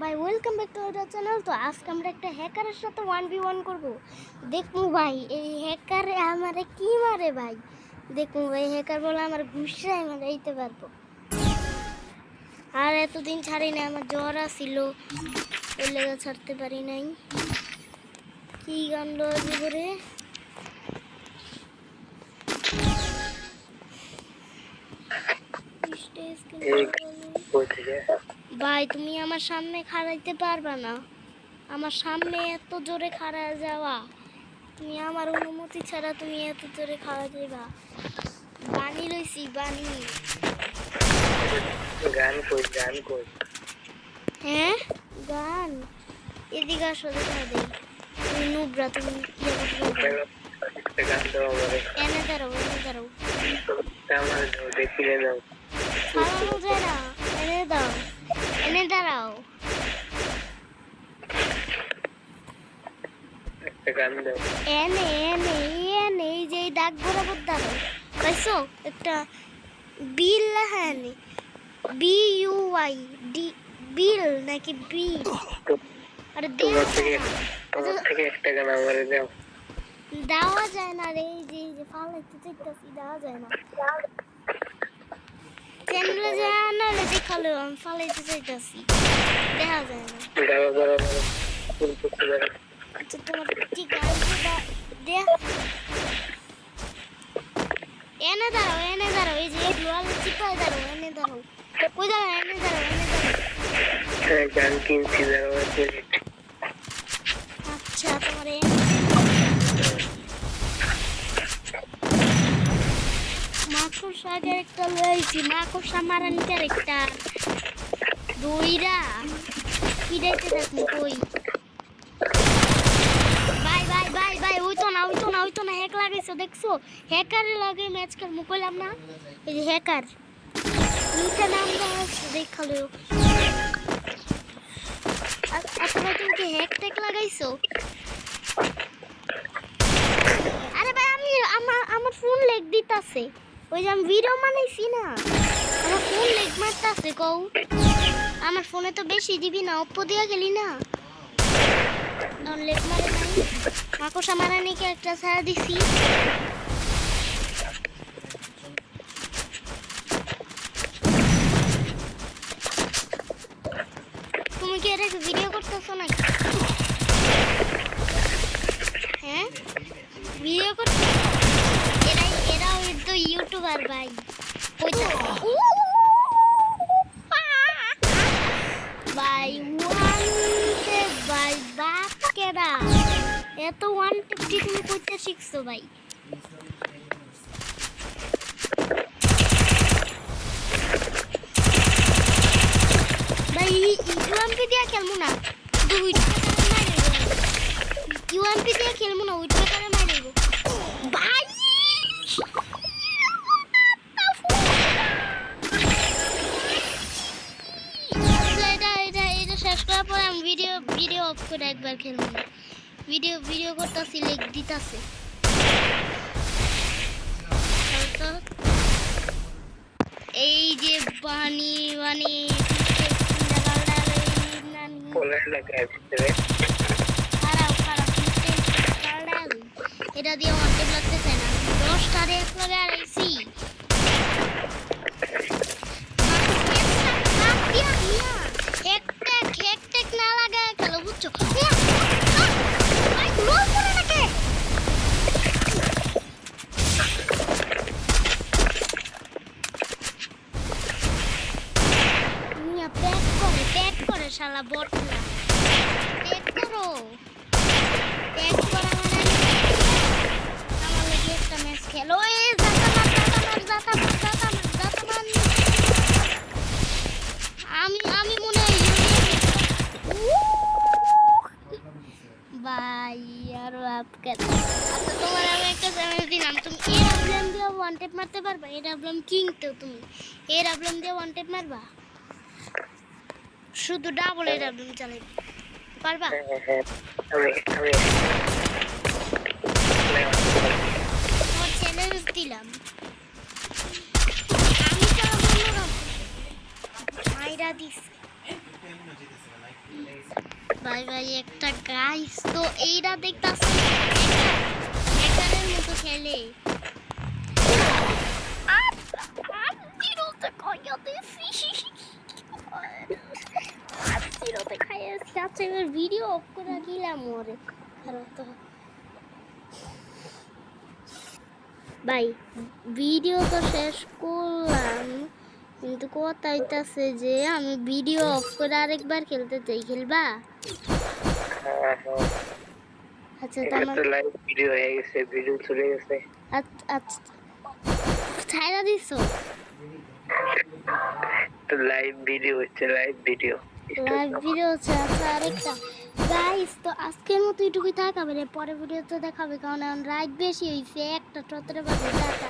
ভাই welcome back to our channel. তো আজকে আমরা একটা হ্যাকারের সাথে 1v1 করব। দেখবো ভাই এই হ্যাকার আমারে কি মারে ভাই। দেখবো ভাই হ্যাকার বলে আমার গুছরাই মারাইতে পারবো। আর এতদিন ছাড়ি না, আমার জ্বর আসছিল, ওই লেগে ছাড়তে পারি নাই। কি গান জীবরে ভাই, তুমি আমার সামনে খাড়াইতে পারবা না। আমার সামনে এত জোরে খাড়া যাওয়া, তুমি আমার অনুমতি ছাড়া তুমি এত জোরে খাওয়া যাইবা। বানি লইছি বানি। গান কই গান কই? হ্যাঁ গান এদিকে আসো, দেখা দেই। তুমি নুবরা, তুমি গান দাও আমারে। এনে দাঁড়াও, এনে দাঁড়াও। আমার দাও, দেখিয়ে দাও। ফালানো যায় না, এনে দাও, এনে দাঁড়াও। একটা গান দাও। এনে এনে এনে এই যে এই দাগ বরাবর দাঁড়াও, পাইছো? একটা বিল লেখা এনে, BUI ডি, বিল নাকি বি? আরে তোমার থেকে একটা গান আমারে দাও। দেওয়া যায় না রে, এই যে ফালাইতে চাইতাছি, দেওয়া যায় না। চ্যানেলে যায় না রে, দেখালো আমি ফালাইতে চাইতাছি, দেখা যায় না। দাও দাও ফুল করতে দাও। আচ্ছা তোমার ঠিক আছে, দে এনে দাঁড়াও, এনে দাঁড়াও, এই যে দুয়াল চিপায় দাঁড়াও, এনে দাঁড়াও। কই দাঁড়াও, এনে দাঁড়াও, এনে দাঁড়াও। গান কিনছি দাও। আচ্ছা তোমার মাকড়সা ক্যারেক্টার লইছি, মাকড়সা মারান ক্যারেক্টার দইরা কিরাইতে থাকি কই। বাই বাই বাই বাই, ওইতো না ওইতো না ওইতো না, হ্যাক লাগাইছো দেখছো? হ্যাকারে লাগে ম্যাচ খেল মুকলাম না, এই যে হ্যাকার নিচে নাম দেওয়া দেখালো। আচ্ছা তুমি কি হ্যাক ট্যাক লাগাইছো? আরে ভাই আমি আমার ফোন লেগ দিতাছে, ওই যে আমি ভিডিও বানাইছি না, আমার ফোন লেগ মারতাছে কও। আমার ফোনে তো বেশি দিবি না, অপ্পো দিয়া গেলি না, লেগ মারে নাই। মাকড়সা মারানি কি একটা ছাড়া দিছি। তুমি কি এটা ভিডিও করতেছো নাকি? হ্যাঁ ভিডিও করতে, এরাও তো ইউটিউবার ভাই। ভাই ওয়ানটে ভাই, বাপ কেডা এত 150 তুমি কইতে শিখছো ভাই? ভাই ইউএমপি দিয়ে খেলবো না, ইউএমপি দিয়ে খেলবো না, উইট করে মারিব ভাই। এটা শেষ করার পর আমি ভিডিও অফ করে একবার খেলবো না। ভিডিও করতেছি, লেগ দিতাছে। এই যে বানি বানি এটা দিয়ে অনেক লাগতেছে না, 10টা রেস লাগে আর এসি হেকটেক না লাগায় খেলো, বুঝছো? প্যাক করে শালা বটলা, প্যাক করো। প্যাক করা মানে আমার লাগে একটা ম্যাচ খেলো। আমি মনে হয় ভাই আর আপকে। আচ্ছা তোমার আমি একটা চ্যালেঞ্জ দিলাম, তুমি এর আবলাম দিয়ে ওয়ান টেপ মারতে পারবা? এর আবলাম কিং তো, তুমি এর আবলাম দিয়ে ওয়ান টেপ মারবা? শুধু ডাবল এর আবলাম চালাইবা, পারবা? তোমার চ্যালেঞ্জ দিলাম, আমি চালাবো না, মাইরা দিস। ভাই ভাই একটা গাইস তো এইটা দেখতাছি হ্যাকারের মতো খেলে জিরোতে খাইয়া দিছি জিরোতে খাইয়া দিছি আচ্ছা এবার ভিডিও অফ করে দিলাম ওরে আর তো ভাই ভিডিও তো শেষ করলাম কিন্তু কথা হইতাছে যে আমি ভিডিও অফ করে আরেকবার খেলতে চাই খেলবা হ্যাঁ হ্যাঁ আচ্ছা এটা তোমার তো লাইভ ভিডিও হয়ে গেছে, ভিডিও চলে গেছে। আচ্ছা ছাইরা দিছো তো লাইভ ভিডিও হচ্ছে, লাইভ ভিডিও। লাইভ ভিডিও হচ্ছে আচ্ছা আরেকটা গাইস তো আজকের মতো এটুকুই থাকাবে রে পরে ভিডিওতে দেখাবে কারণ এখন রাত বেশি হয়েছে 1টা 17 বাজে টাটা